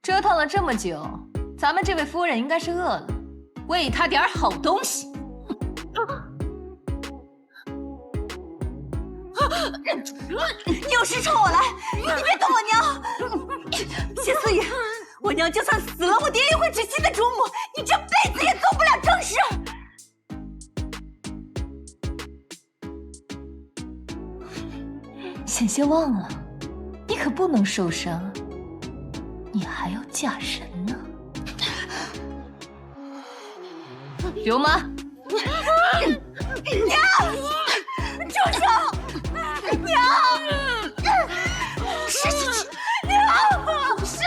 折腾了这么久，咱们这位夫人应该是饿了，喂她点好东西。你有事冲我来，你别动我娘！谢思雨，我娘就算死了，我爹也会知心的主母，你这辈子也做不了正事。险些忘了，你可不能受伤，你还要嫁人呢。流妈，娘，住手！娘，是娘，是。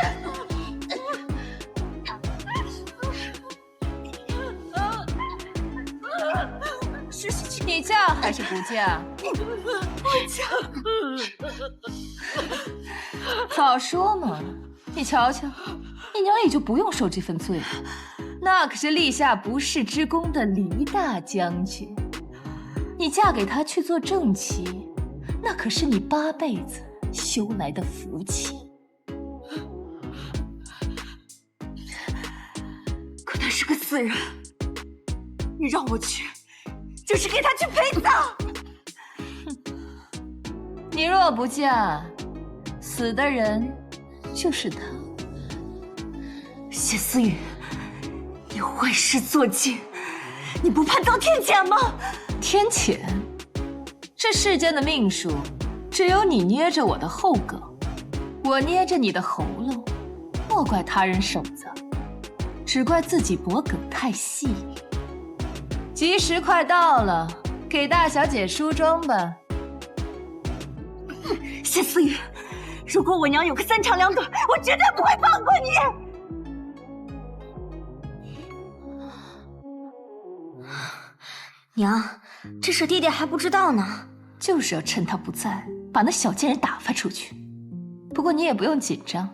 你嫁还是不嫁？我嫁。早说嘛！你瞧瞧，你娘也就不用受这份罪了。那可是立下不世之功的黎大将军，你嫁给他去做正妻，那可是你8辈子修来的福气。可他是个死人，你让我去，就是给他去陪葬。你若不嫁，死的人就是他。谢思雨，你坏事做尽，你不怕遭天谴吗？天谴？这世间的命数，只有你捏着我的后颈，我捏着你的喉咙。莫怪他人手脏，只怪自己脖颈太细。吉时快到了，给大小姐梳妆吧。谢思雨，如果我娘有个3长2短，我绝对不会放过你。娘，这事爹爹还不知道呢。就是要趁他不在，把那小贱人打发出去。不过你也不用紧张，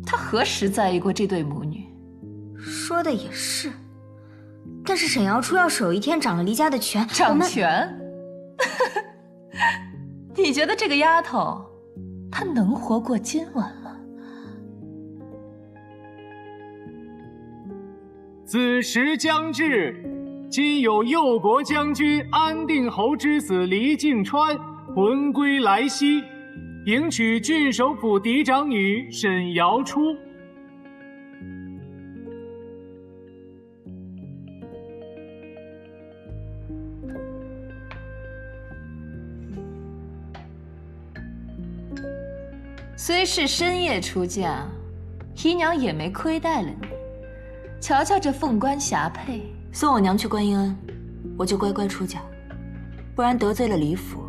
他何时在意过这对母女？说的也是，但是沈瑶初要是有一天掌了黎家的权，掌权？你觉得这个丫头，她能活过今晚吗？子时将至，今有右国将军安定侯之子黎敬川魂归来西，迎娶郡守府嫡长女沈瑶初。虽是深夜出嫁，姨娘也没亏待了你。瞧瞧这凤冠霞帔，送我娘去观音庵，我就乖乖出嫁，不然得罪了李府，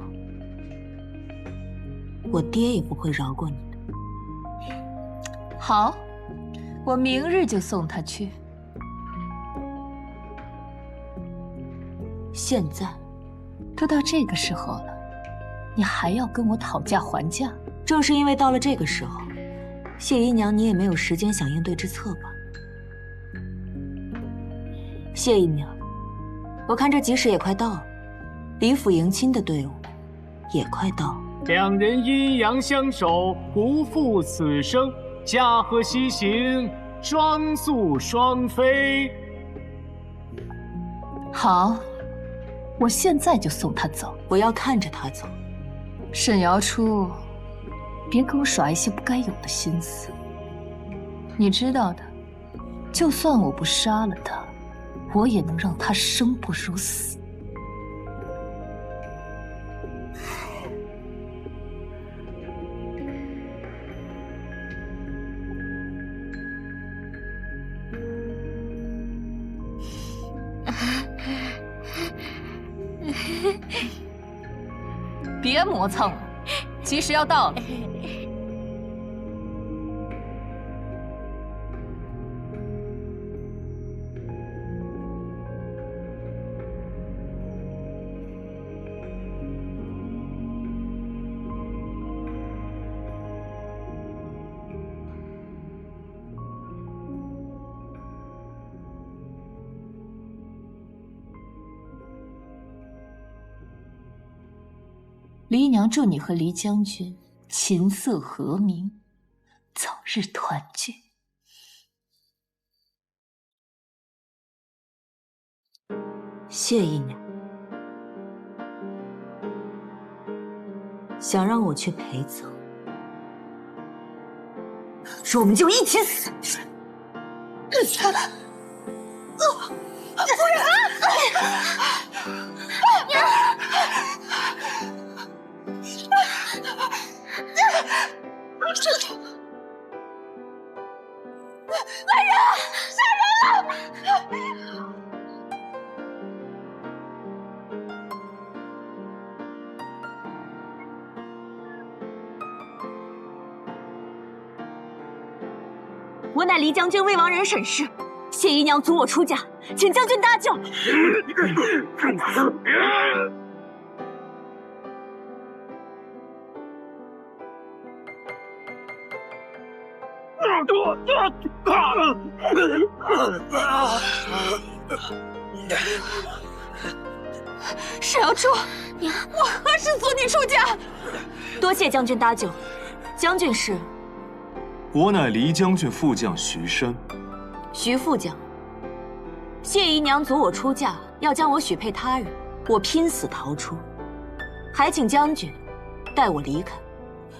我爹也不会饶过你的。好，我明日就送她去。现在都到这个时候了，你还要跟我讨价还价？正是因为到了这个时候，谢姨娘你也没有时间想应对之策吧？谢姨娘，我看这吉时也快到了，李府迎亲的队伍也快到了。两人阴阳相守，不负此生，驾鹤西行，双宿双飞。好，我现在就送她走。我要看着她走。沈瑶初，别跟我耍一些不该有的心思。你知道的，就算我不杀了她，我也能让她生不如死。别磨蹭了，吉时要到了。黎娘祝你和黎将军琴瑟和鸣，早日团聚。谢姨娘想让我去陪葬，我们就一起死！夫人，来人，杀人了！我乃离将军魏王人沈氏，谢姨娘阻我出嫁，请将军搭救。沈瑶初，我何时阻你出嫁？多谢将军搭救。将军是？我乃离将军副将徐申。徐副将，谢姨娘阻我出嫁，要将我许配他人，我拼死逃出，还请将军带我离开。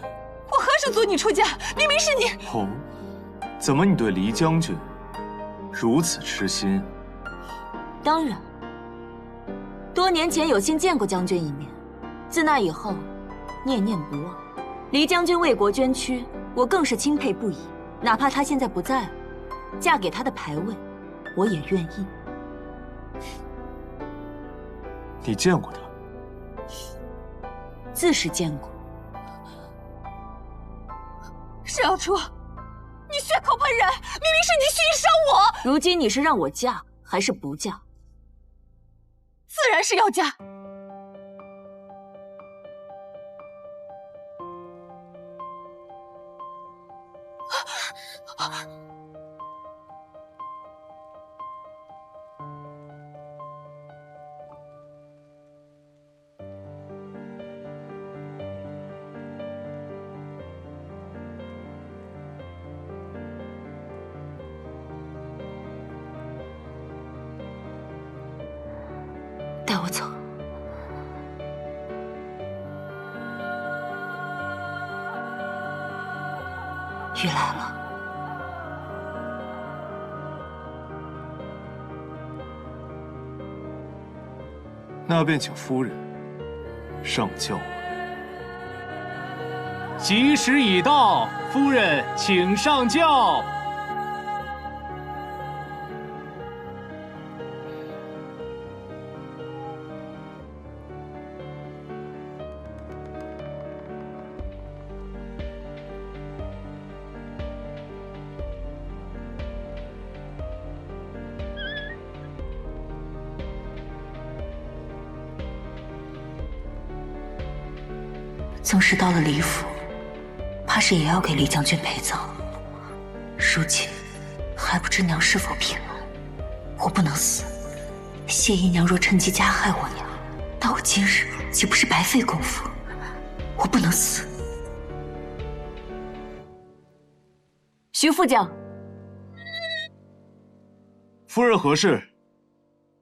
我何时阻你出嫁？明明是你。哦，怎么你对离将军如此痴心？当然，多年前有幸见过将军一面，自那以后，念念不忘。离将军为国捐躯，我更是钦佩不已。哪怕他现在不在了，嫁给他的牌位，我也愿意。你见过他？自是见过。沈瑶初，你血口喷人，明明是你蓄意伤我。如今你是让我嫁还是不嫁？自然是要嫁。带我走。雨来了。那便请夫人上轿吧。吉时已到，夫人请上轿。纵使到了离府，怕是也要给离将军陪葬。如今还不知娘是否平安，我不能死。谢姨娘若趁机加害我娘，那我今日岂不是白费功夫？我不能死。徐副将，夫人何事？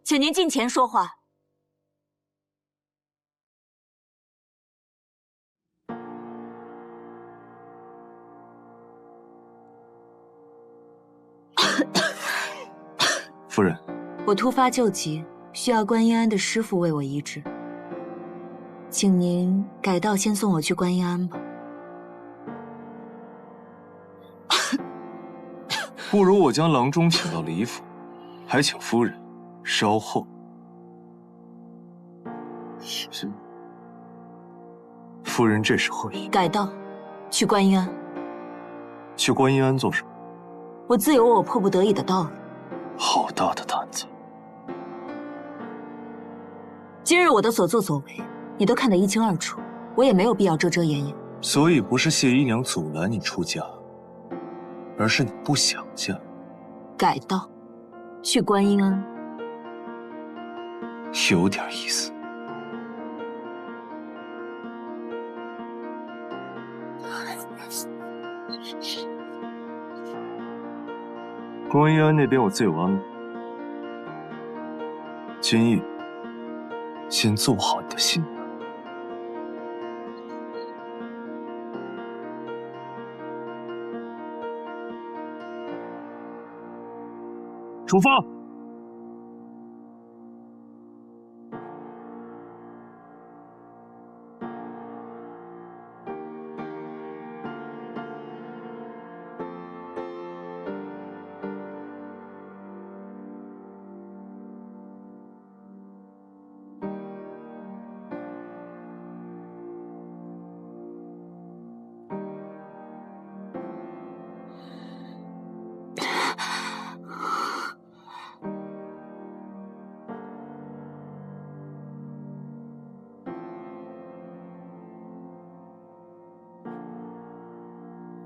请您近前说话。夫人，我突发救急，需要观音庵的师傅为我医治，请您改道先送我去观音庵吧。不如我将郎中请到离府，还请夫人稍后。是。夫人这是何意？改道，去观音庵。去观音庵做什么？我自有我迫不得已的道理。好大的胆子！今日我的所作所为，你都看得一清二楚，我也没有必要遮遮掩掩。所以不是谢姨娘阻拦你出嫁，而是你不想嫁。改道，去观音庵。有点意思。观音庵那边我自有安排，君毅，先做好你的心。出发。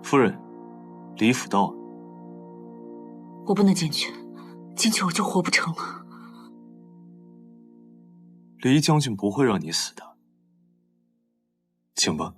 夫人，李府到了。我不能进去，进去我就活不成了。黎将军不会让你死的，请吧。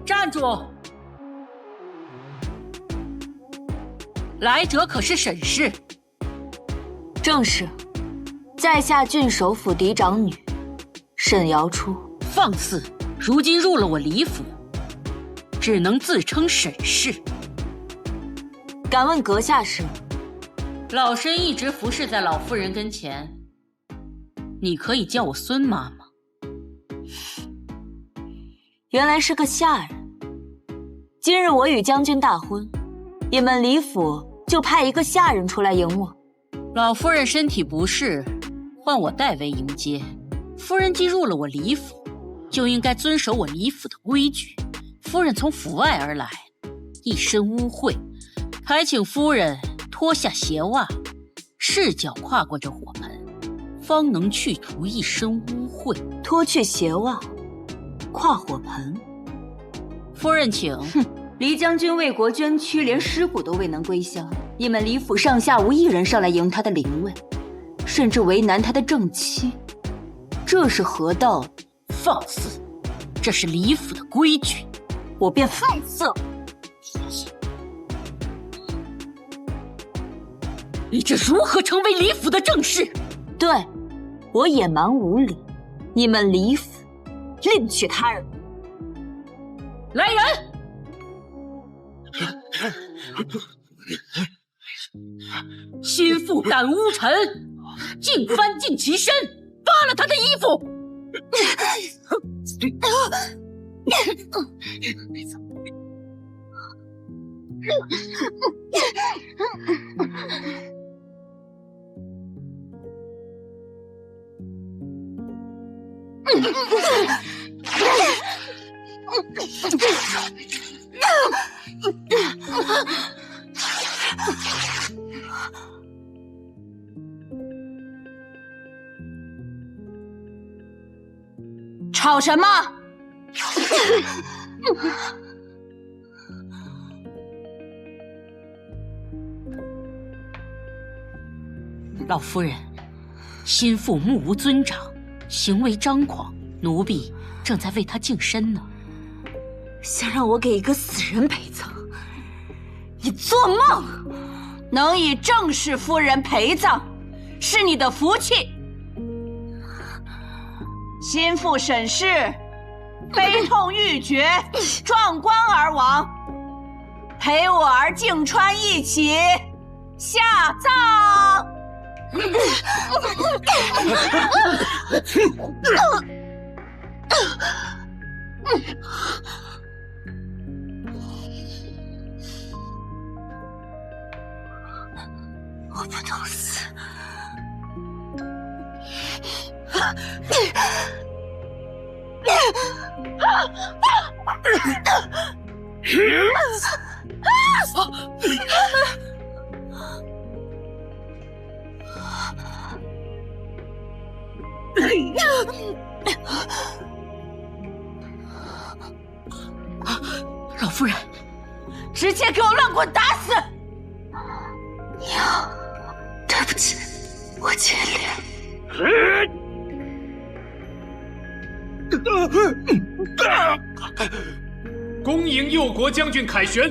站住！来者可是沈氏？正是，在下郡守府嫡长女沈瑶初。放肆！如今入了我李府，只能自称沈氏。敢问阁下是？老身一直服侍在老夫人跟前，你可以叫我孙妈妈。原来是个下人。今日我与将军大婚，你们李府就派一个下人出来迎我。老夫人身体不适，换我代为迎接。夫人既入了我李府，就应该遵守我李府的规矩。夫人从府外而来，一身污秽，还请夫人脱下鞋袜，赤脚跨过这火盆，方能去除一身污秽。脱去鞋袜，跨火盆。夫人请。哼，黎将军为国捐躯，连尸骨都未能归乡，你们李府上下无一人上来迎他的灵位，甚至为难他的正妻，这是何道理？放肆！这是李府的规矩，我便放肆。你这如何成为李府的正室？对，我野蛮无理，你们李府另娶他人。来人！心腹胆污臣，竟翻尽其身，扒了他的衣服！吵什么？老夫人，心腹目无尊长，行为张狂，奴婢正在为他净身呢。想让我给一个死人陪葬？你做梦！能以正室夫人陪葬，是你的福气。心腹沈氏悲痛欲绝，壮观而亡，陪我儿静川一起下葬。不能死。老夫人，直接给我乱滚，打死！娘，对不起，我尽力。恭迎右国将军凯旋。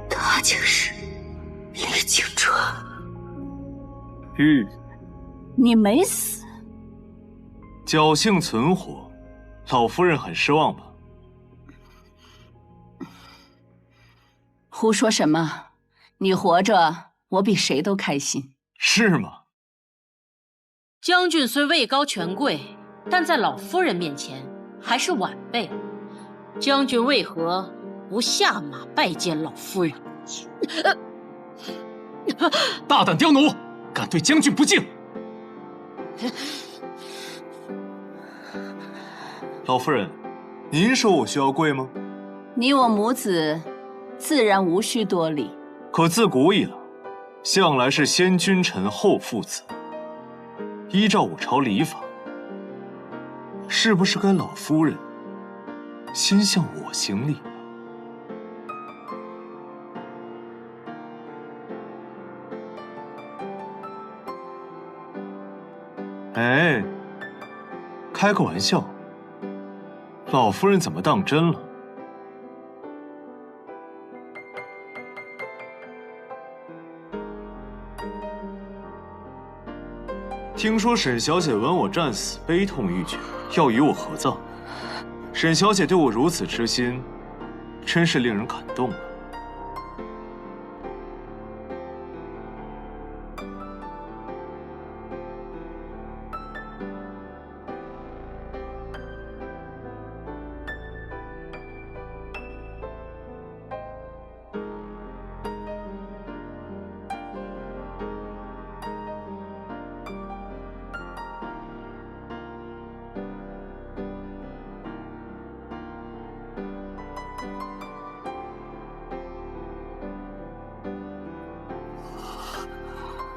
他就是李景川。你没死，侥幸存活，老夫人很失望吧？胡说什么？你活着，我比谁都开心。是吗？将军虽位高权贵，但在老夫人面前还是晚辈。将军为何不下马拜见老夫人？大胆刁奴，敢对将军不敬！老夫人，您说我需要跪吗？你我母子自然无需多礼。可自古以来，向来是先君臣后父子。依照我朝礼法，是不是该老夫人先向我行礼？哎，开个玩笑，老夫人怎么当真了？听说沈小姐闻我战死，悲痛欲绝，要与我合葬。沈小姐对我如此痴心，真是令人感动啊。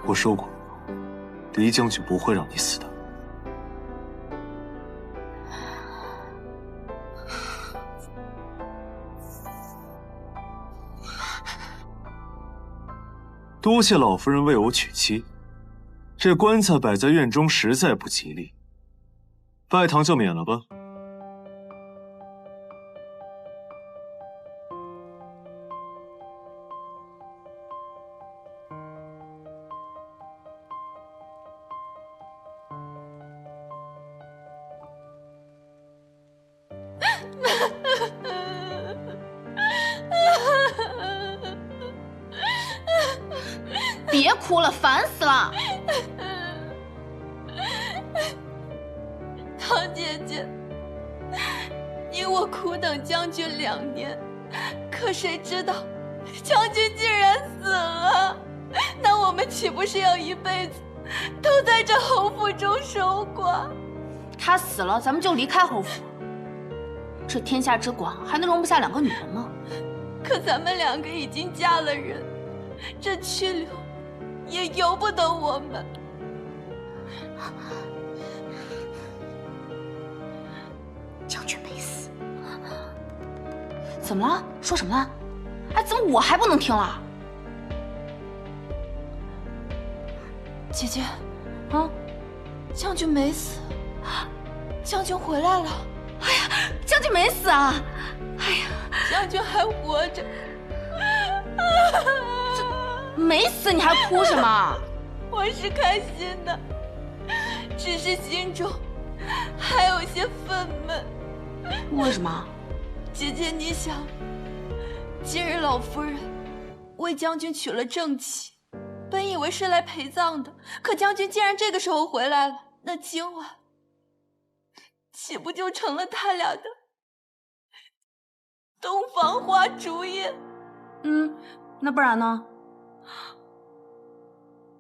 我说过，黎将军不会让你死的。多谢老夫人为我娶妻，这棺材摆在院中实在不吉利，拜堂就免了吧。别哭了，烦死了！唐姐姐，你我苦等将军2年，可谁知道将军竟然死了？那我们岂不是要一辈子都在这侯府中守寡？他死了，咱们就离开侯府。这天下之广，还能容不下2个女人吗？可咱们2个已经嫁了人，这去留也由不得我们。将军没死，怎么了？说什么了？哎，怎么我还不能听了？姐姐，啊，将军没死，将军回来了。哎呀，将军没死啊！哎呀，将军还活着。没死你还哭什么？我是开心的，只是心中还有些愤懑。为什么？姐姐，你想，今日老夫人为将军娶了正妻，本以为是来陪葬的，可将军竟然这个时候回来了，那今晚岂不就成了他俩的洞房花烛夜？那不然呢？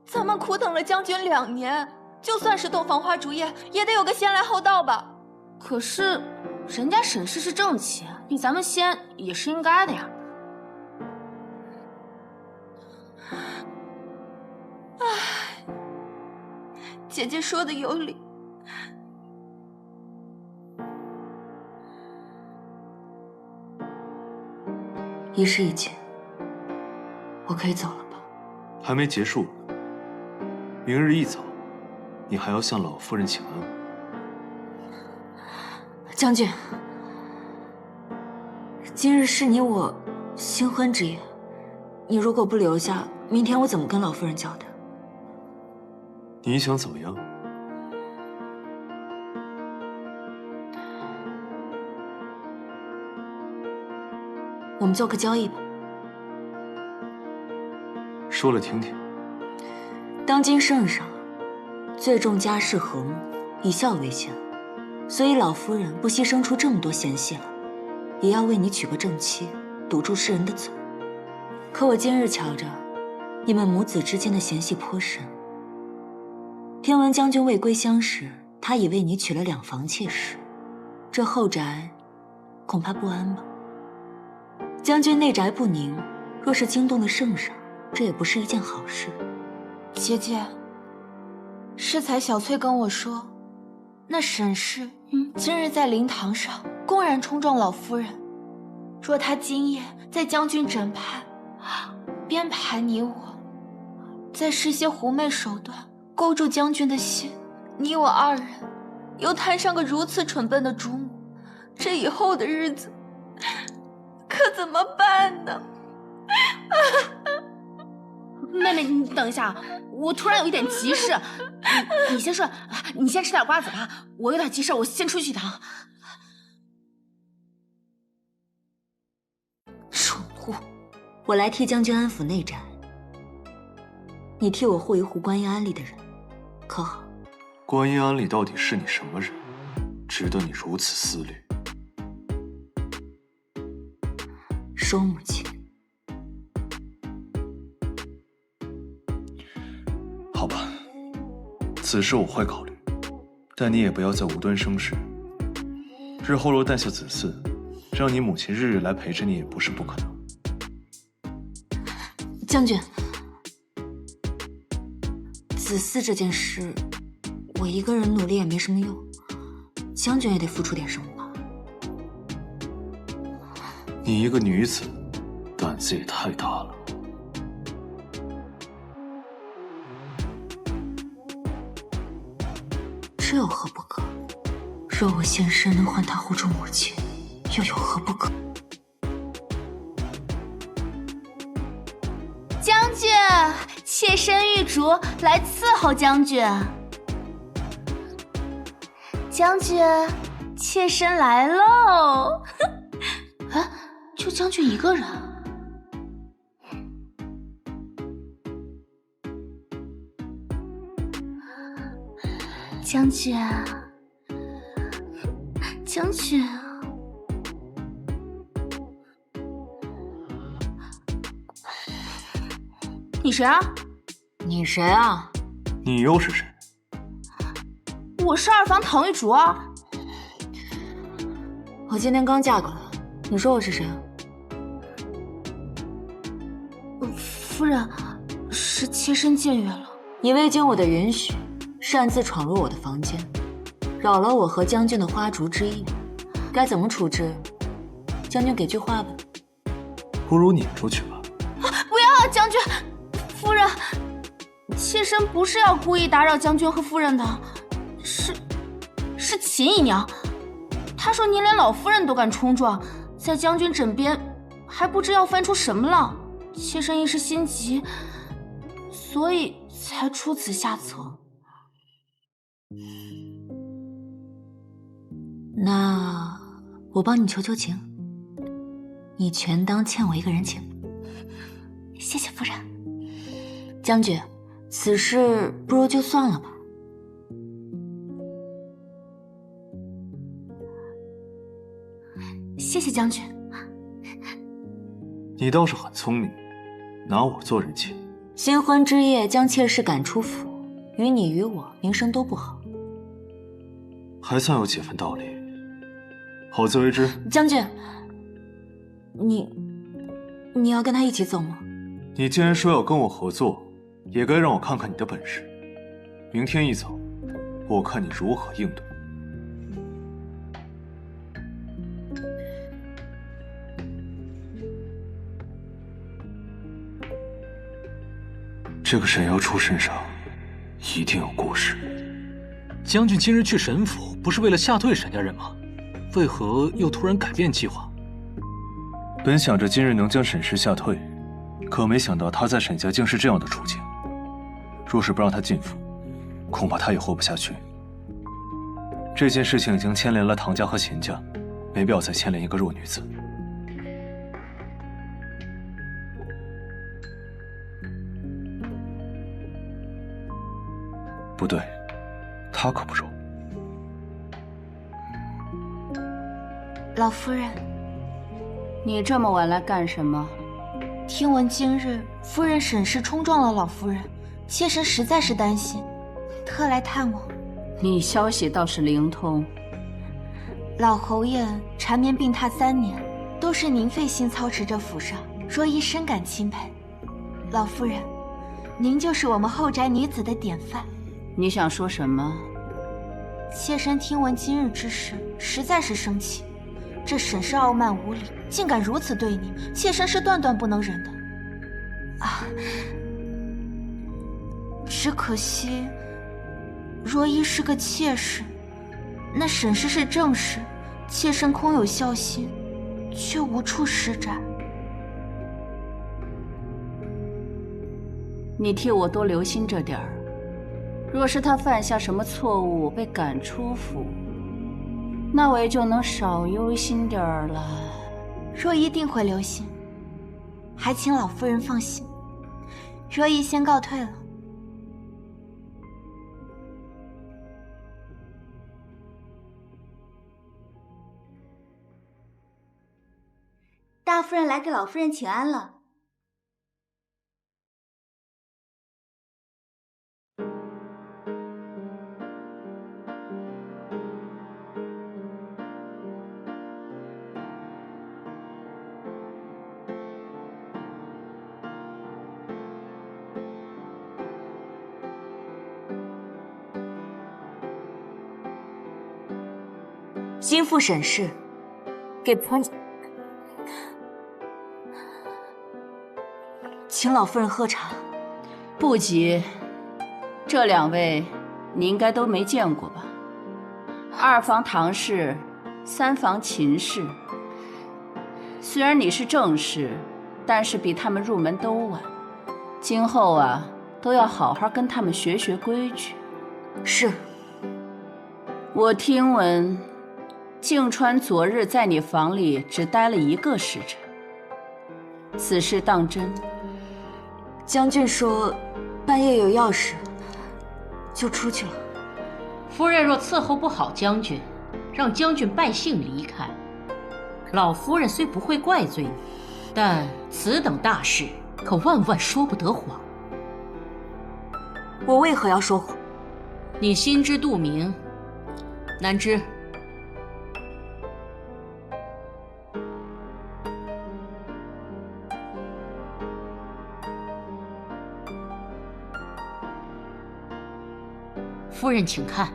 咱们苦等了将军2年，就算是洞房花烛夜，也得有个先来后到吧。可是人家沈氏是正妻，比咱们先也是应该的呀。姐姐说的有理。一事已结，我可以走了吧？还没结束呢。明日一早，你还要向老夫人请安。将军，今日是你我新婚之夜，你如果不留下，明天我怎么跟老夫人交代？你想怎么样？我们做个交易吧。说了听听。当今圣上最重家事和睦，以孝为先，所以老夫人不惜生出这么多嫌隙来，也要为你娶个正妻，堵住世人的嘴。可我今日瞧着，你们母子之间的嫌隙颇深。听闻将军未归乡时，他已为你娶了2房妾室，这后宅恐怕不安吧？将军内宅不宁，若是惊动了圣上，这也不是一件好事。姐姐，适才小翠跟我说，那沈氏今日在灵堂上公然冲撞老夫人，若她今夜在将军枕畔编排你我，再施些狐媚手段勾住将军的心，你我2人又摊上个如此蠢笨的主母，这以后的日子可怎么办呢？妹妹，你等一下，我突然有一点急事，你先睡，你先吃点瓜子吧。我有点急事，我先出去一趟。蠢货，我来替将军安抚内宅，你替我护一护观音庵里的人，可好？观音庵里到底是你什么人，值得你如此思虑？收母亲。好吧，此事我会考虑，但你也不要再无端生事。日后若诞下子嗣，让你母亲日日来陪着你也不是不可能。将军，子嗣这件事，我一个人努力也没什么用，将军也得付出点什么吧？你一个女子，胆子也太大了。这有何不可？若我现身能换他护住母亲，又有何不可？将军，妾身玉竹来伺候将军。将军，妾身来喽。啊，就将军一个人。将军，将军，你谁啊？你谁啊？你又是谁？我是2房唐玉竹啊。我今天刚嫁过来，你说我是谁啊？夫人，是妾身僭越了。你未经我的允许，擅自闯入我的房间，扰了我和将军的花烛之夜，该怎么处置？将军给句话吧。不如撵出去吧。不要啊，将军！夫人，妾身不是要故意打扰将军和夫人的，是秦姨娘。她说您连老夫人都敢冲撞，在将军枕边还不知要翻出什么浪，妾身一时心急，所以才出此下策。那我帮你求求情，你全当欠我一个人情。谢谢夫人。将军，此事不如就算了吧。谢谢将军。你倒是很聪明，拿我做人情。新婚之夜将妾室赶出府，于你于我名声都不好。还算有几分道理，好自为之。将军，你要跟他一起走吗？你既然说要跟我合作，也该让我看看你的本事。明天一早，我看你如何应对。这个沈瑶初身上一定有故事。将军今日去沈府，不是为了吓退沈家人吗？为何又突然改变计划？本想着今日能将沈氏吓退，可没想到他在沈家竟是这样的处境。若是不让他进府，恐怕他也活不下去。这件事情已经牵连了唐家和秦家，没必要再牵连一个弱女子。不对，他可不弱。老夫人，你这么晚来干什么？听闻今日夫人沈氏冲撞了老夫人，妾身实在是担心，特来探望。你消息倒是灵通。老侯爷缠绵病榻3年，都是您费心操持着府上，若依深感钦佩。老夫人，您就是我们后宅女子的典范。你想说什么？妾身听闻今日之事，实在是生气。这沈氏傲慢无礼，竟敢如此对你，妾身是断断不能忍的。啊，只可惜，若依是个妾室，那沈氏是正室，妾身空有孝心，却无处施展。你替我多留心着点儿。若是他犯下什么错误被赶出府，那我也就能少忧心点儿了。若一定会留心，还请老夫人放心。若一先告退了。大夫人来给老夫人请安了。心腹沈氏，给潘，请老夫人喝茶。不急，这2位你应该都没见过吧？2房唐氏，3房秦氏。虽然你是正室，但是比他们入门都晚，今后啊都要好好跟他们学学规矩。是。我听闻靖川昨日在你房里只待了1个时辰，此事当真？将军说半夜有要事，就出去了。夫人若伺候不好将军，让将军败兴离开，老夫人虽不会怪罪你，但此等大事可万万说不得谎。我为何要说谎？你心知肚明，南枝。夫人请看，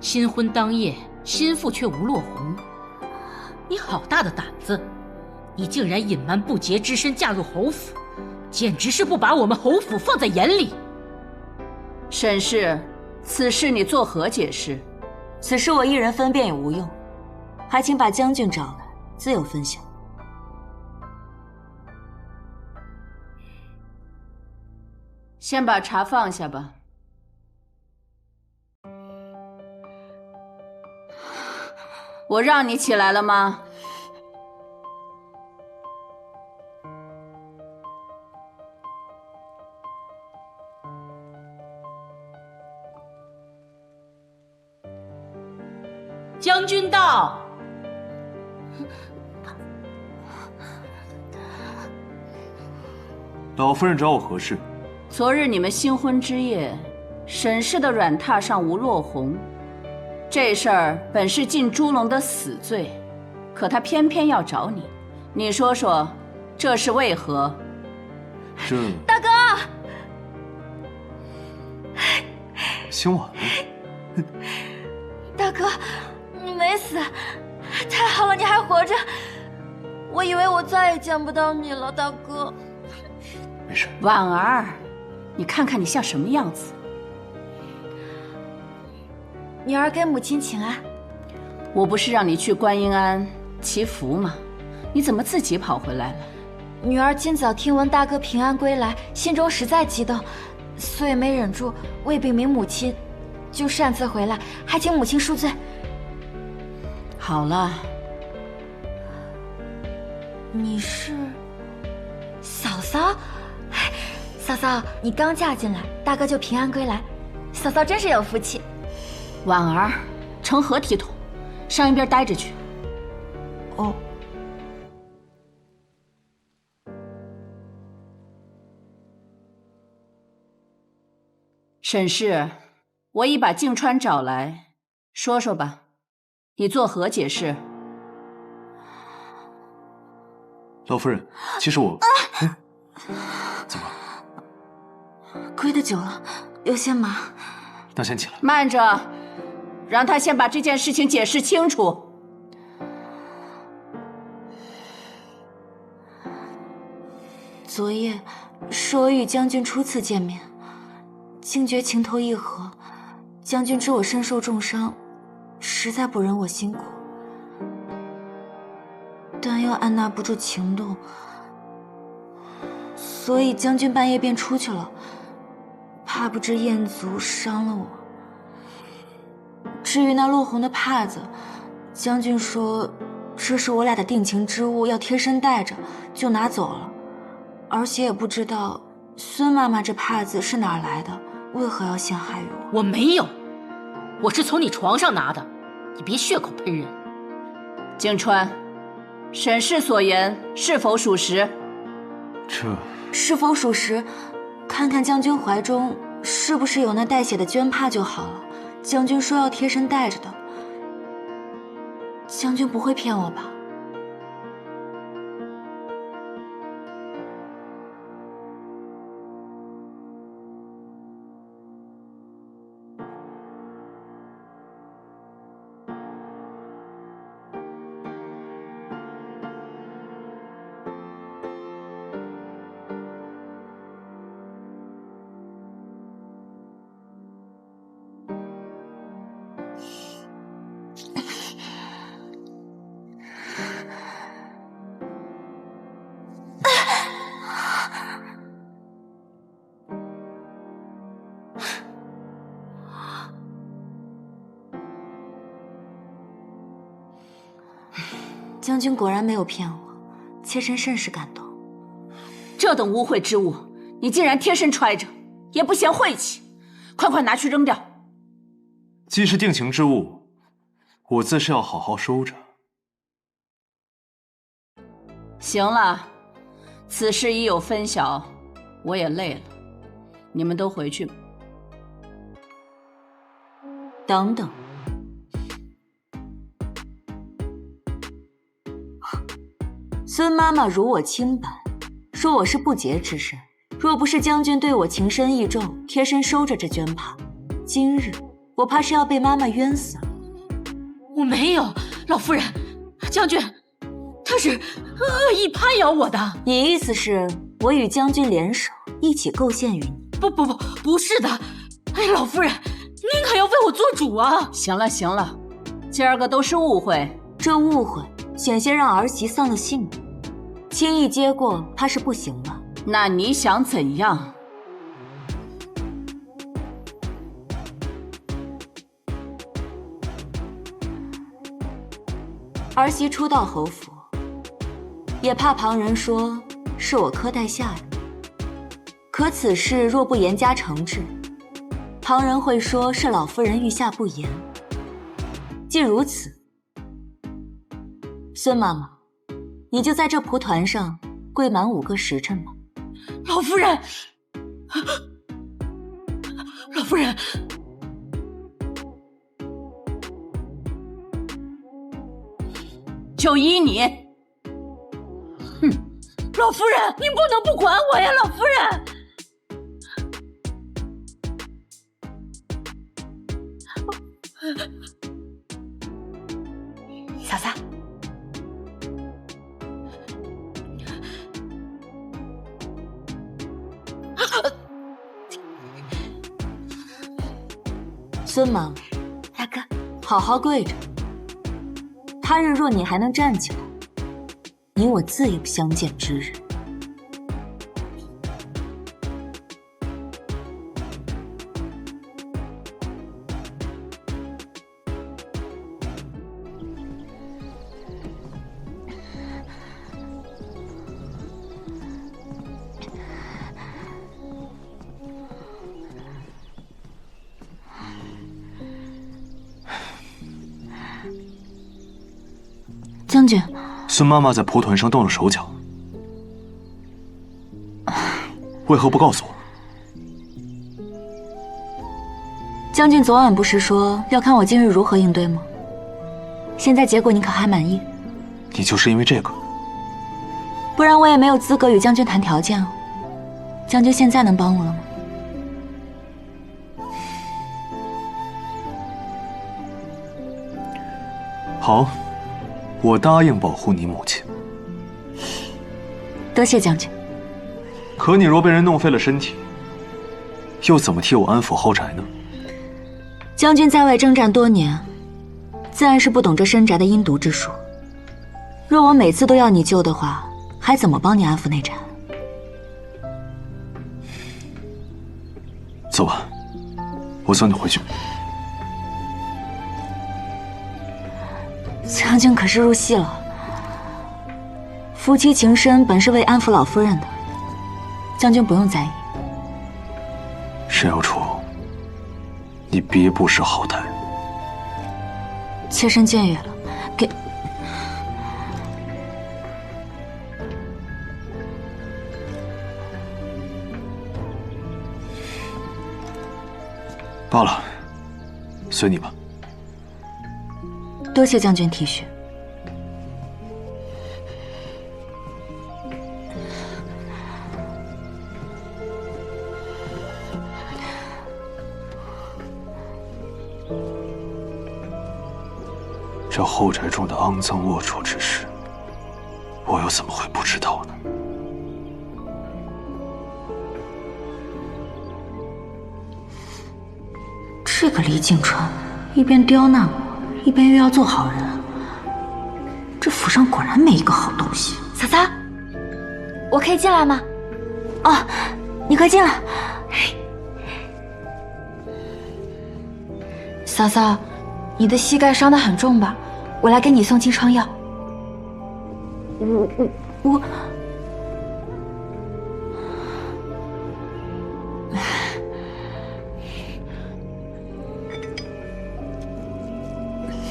新婚当夜，心腹却无落红。你好大的胆子！你竟然隐瞒不洁之身嫁入侯府，简直是不把我们侯府放在眼里。沈氏，此事你作何解释？此事我一人分辨也无用，还请把将军找来，自有分晓。先把茶放下吧。我让你起来了吗？将军到。老夫人找我何事？昨日你们新婚之夜，沈氏的软榻上无落红，这事儿本是进猪笼的死罪，可他偏偏要找你，你说说，这是为何？这大哥，醒晚了。大哥，你没死，太好了，你还活着。我以为我再也见不到你了，大哥。没事。婉儿，你看看你像什么样子？女儿给母亲请安。我不是让你去观音庵祈福吗？你怎么自己跑回来了？女儿今早听闻大哥平安归来，心中实在激动，所以没忍住，未禀明母亲，就擅自回来，还请母亲恕罪。好了，你是嫂嫂？嫂嫂，你刚嫁进来，大哥就平安归来，嫂嫂真是有福气。婉儿，成何体统？上一边待着去。哦。沈氏，我已把静川找来，说说吧，你作何解释？老夫人，其实我……怎么了？跪得久了，有些麻。那先起来。慢着，让他先把这件事情解释清楚。昨夜是我与将军初次见面，竟觉情投意合。将军知我身受重伤，实在不忍我辛苦，但又按捺不住情动，所以将军半夜便出去了，怕不知燕族伤了我。至于那落红的帕子，将军说这是我俩的定情之物，要贴身带着，就拿走了。而且也不知道孙妈妈这帕子是哪来的，为何要陷害于我？我没有，我是从你床上拿的，你别血口喷人。静川，沈氏所言是否属实？这是否属实？看看将军怀中是不是有那带血的绢帕就好了。将军说要贴身带着的，将军不会骗我吧？将军果然没有骗我，妾身甚是感动。这等污秽之物，你竟然贴身揣着，也不嫌晦气，快拿去扔掉。既是定情之物，我自是要好好收着。行了，此事已有分晓，我也累了，你们都回去吧。等等，孙妈妈辱我清白，说我是不洁之身。若不是将军对我情深意重，贴身收着这绢帕，今日我怕是要被妈妈冤死了。我没有，老夫人，将军，他是恶意攀咬我的。你意思是我与将军联手，一起构陷于你？不是的。哎，老夫人，您可要为我做主啊！行了，今儿个都是误会。这误会险些让儿媳丧了性命，轻易接过怕是不行了。那你想怎样？儿媳初到侯府，也怕旁人说是我苛待下人。可此事若不严加惩治，旁人会说是老夫人御下不严。既如此，孙妈妈，你就在这蒲团上跪满5个时辰吧。老夫人，老夫人，就依你。哼，老夫人，您不能不管我呀，老夫人。嫂嫂，孙妈妈，大哥，好好跪着。他日若你还能站起来，你我自有相见之日。将军，孙妈妈在蒲团上动了手脚，为何不告诉我？将军昨晚不是说要看我今日如何应对吗？现在结果你可还满意？你就是因为这个？不然我也没有资格与将军谈条件啊。将军现在能帮我了吗？好，我答应保护你母亲。多谢将军。可你若被人弄废了身体，又怎么替我安抚豪宅呢？将军在外征战多年，自然是不懂这深宅的阴毒之术。若我每次都要你救的话，还怎么帮你安抚内宅？走吧，我送你回去。将军可是入戏了。夫妻情深本是为安抚老夫人的，将军不用在意。沈有初，你别不识好歹。妾身僭越了，给。罢了，随你吧。多谢将军体恤。这后宅中的肮脏龌龊之事，我又怎么会不知道呢？这个李景川一边刁难我，一边又要做好人，这府上果然没一个好东西。嫂嫂，我可以进来吗？哦，你快进来。嫂嫂，你的膝盖伤得很重吧？我来给你送金疮药。我。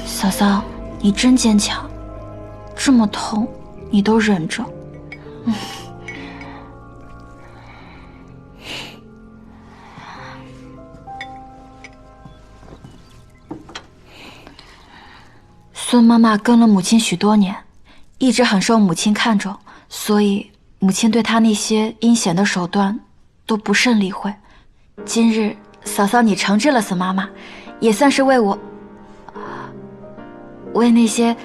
嫂嫂，你真坚强，这么痛你都忍着。孙妈妈跟了母亲许多年，一直很受母亲看重，所以母亲对她那些阴险的手段都不甚理会。今日嫂嫂你惩治了孙妈妈，也算是为那些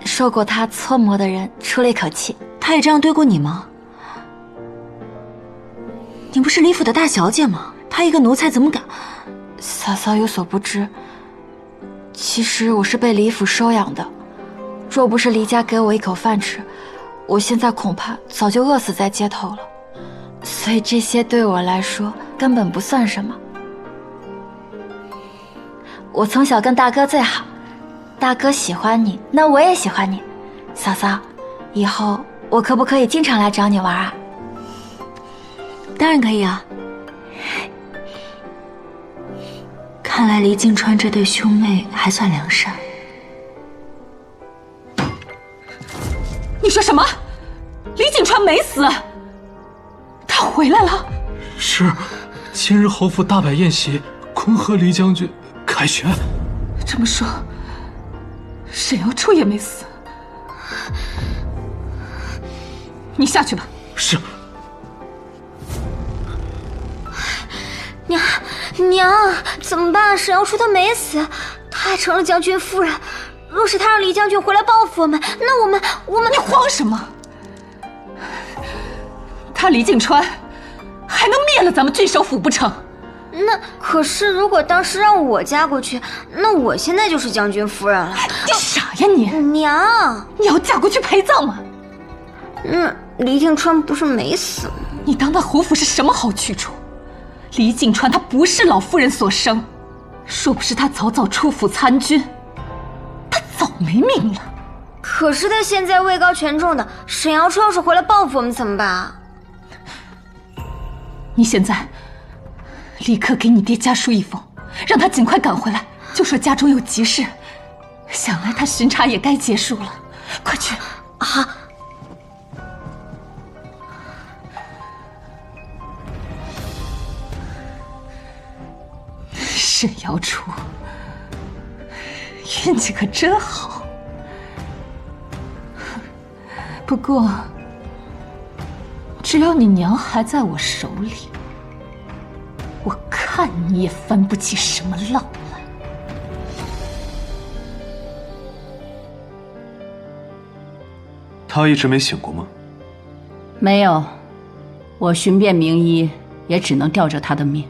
受过她搓磨的人出了一口气。她也这样对过你吗？你不是李府的大小姐吗？她一个奴才怎么敢？嫂嫂有所不知，其实我是被李府收养的，若不是黎家给我一口饭吃，我现在恐怕早就饿死在街头了。所以这些对我来说根本不算什么。我从小跟大哥最好，大哥喜欢你，那我也喜欢你。嫂嫂，以后我可不可以经常来找你玩啊？当然可以啊。看来黎靖川这对兄妹还算良善。你说什么？李景川没死，他回来了。是，今日侯府大摆宴席，恭贺黎将军凯旋。这么说，沈瑶初也没死。你下去吧。是。娘，怎么办？沈瑶初她没死，她还成了将军夫人。若是她让黎将军回来报复我们，那我们……你慌什么？他李景川还能灭了咱们郡守府不成？那可是，如果当时让我嫁过去，那我现在就是将军夫人了。你傻呀你！娘，你要嫁过去陪葬吗？黎靖川不是没死吗？你当那侯府是什么好去处？黎靖川他不是老夫人所生，若不是他早早出府参军，他早没命了。可是他现在位高权重的，沈瑶初要是回来报复我们怎么办啊？你现在立刻给你爹家书一封，让他尽快赶回来，就说家中有急事。想来他巡查也该结束了，快去。好。沈瑶初，运气可真好。不过，只要你娘还在我手里，我看你也翻不起什么浪来。他一直没醒过吗？没有，我寻遍名医，也只能吊着他的命。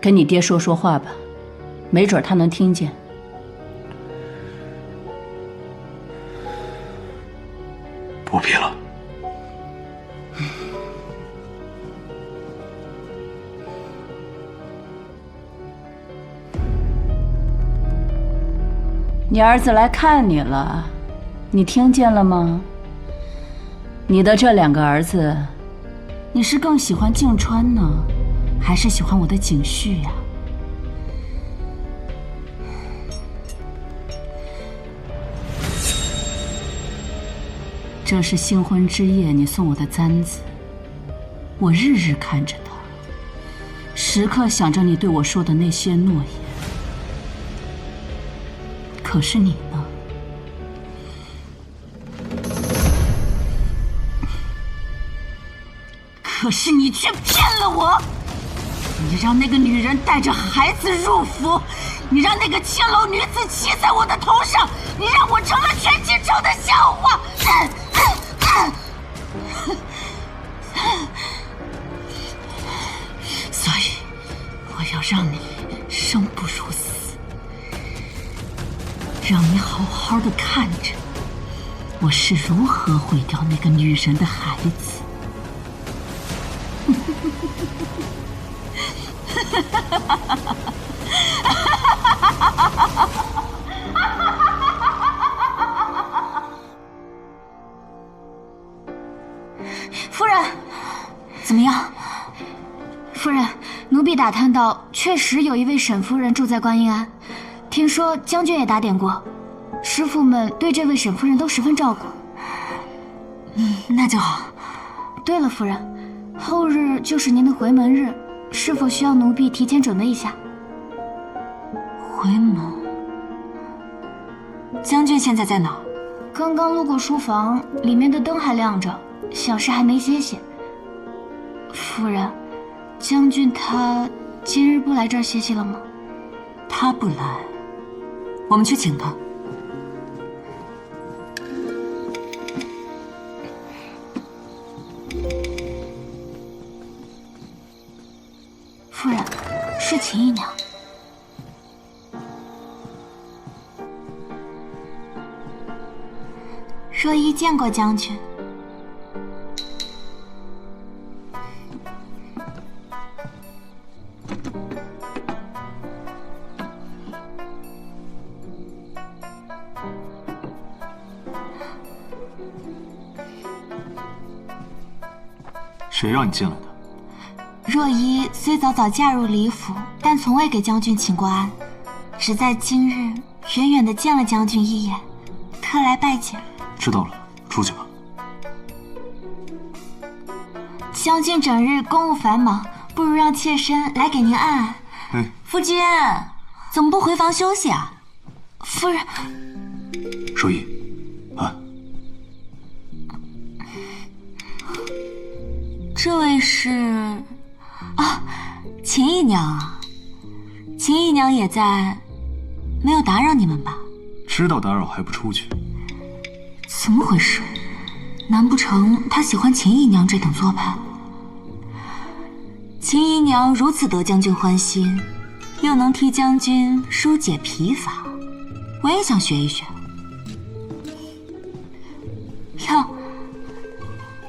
跟你爹说说话吧，没准他能听见。不必了。你儿子来看你了，你听见了吗？你的这2个儿子，你是更喜欢靖川呢，还是喜欢我的景旭呀？这是新婚之夜你送我的簪子，我日日看着它，时刻想着你对我说的那些诺言。可是你呢？可是你却骗了我！你让那个女人带着孩子入府，你让那个青楼女子骑在我的头上，你让我成了全京城的笑话！所以，我要让你生不如死，让你好好的看着我是如何毁掉那个女人的孩子。夫人，怎么样？夫人，奴婢打探到，确实有一位沈夫人住在观音庵。听说将军也打点过，师傅们对这位沈夫人都十分照顾。那就好。对了，夫人，后日就是您的回门日，是否需要奴婢提前准备一下？回门？将军现在在哪？刚刚路过书房，里面的灯还亮着，小事还没歇歇。夫人，将军他今日不来这儿歇息了吗？他不来，我们去请他。夫人，是秦姨娘。若依见过将军。谁让你进来的？若依虽早早嫁入李府，但从未给将军请过安，只在今日远远地见了将军一眼，特来拜见。知道了，出去吧。将军整日公务繁忙，不如让妾身来给您按按。哎，夫君，怎么不回房休息啊？夫人，若依，按。这位是啊，秦姨娘啊。秦姨娘也在，没有打扰你们吧？知道打扰还不出去？怎么回事？难不成她喜欢秦姨娘这等做派？秦姨娘如此得将军欢心，又能替将军疏解疲乏，我也想学一学。哟，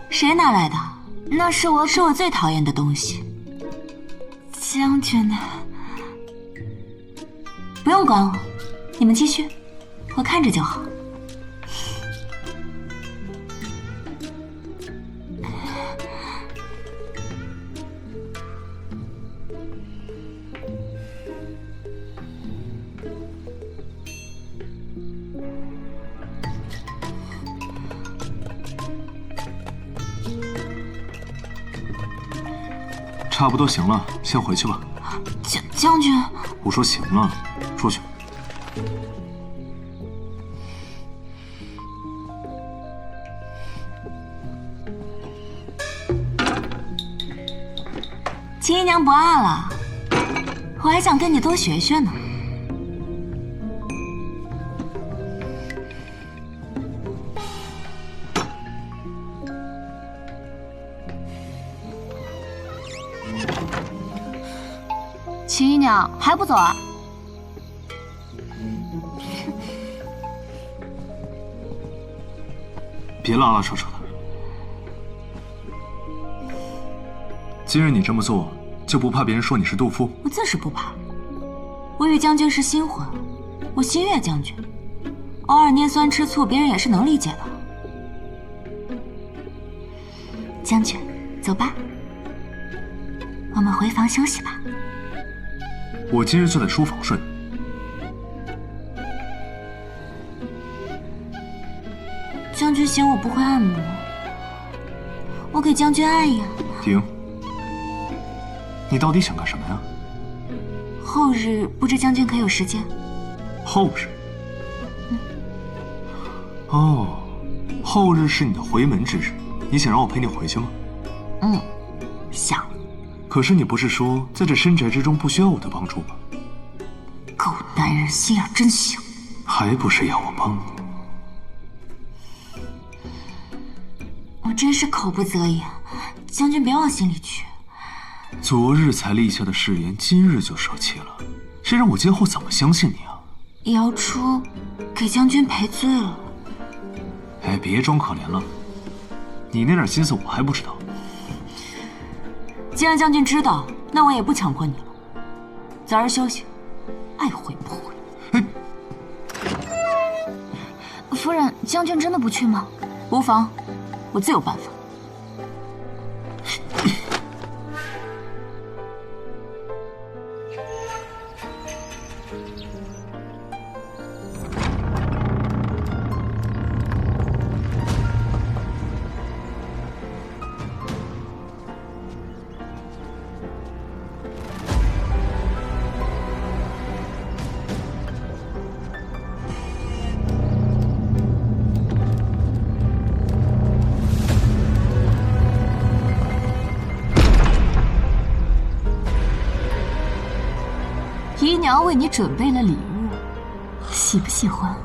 谁拿来的？那是我最讨厌的东西。将军呢？不用管我，你们继续，我看着就好。差不多行了，先回去吧。将军，我说行了，出去。秦姨娘不按了，我还想跟你多学学呢。秦姨娘还不走啊？别拉拉扯扯的。今日你这么做，就不怕别人说你是妒妇？我自是不怕。我与将军是新婚，我心悦将军，偶尔拈酸吃醋，别人也是能理解的。将军，走吧，我们回房休息吧。我今日就在书房睡。将军嫌我不会按摩，我给将军按呀。停！你到底想干什么呀？后日不知将军可有时间？后日？哦，后日是你的回门之日，你想让我陪你回去吗？想。可是你不是说在这深宅之中不需要我的帮助吗？狗男人心眼真小，还不是要我帮你？我真是口不择言，将军别往心里去。昨日才立下的誓言，今日就舍弃了，这让我今后怎么相信你啊？姚初给将军赔罪了。哎，别装可怜了，你那点心思我还不知道。既然将军知道，那我也不强迫你了。早日休息，爱回不回。夫人，将军真的不去吗？无妨，我自有办法。姨娘为你准备了礼物，喜不喜欢？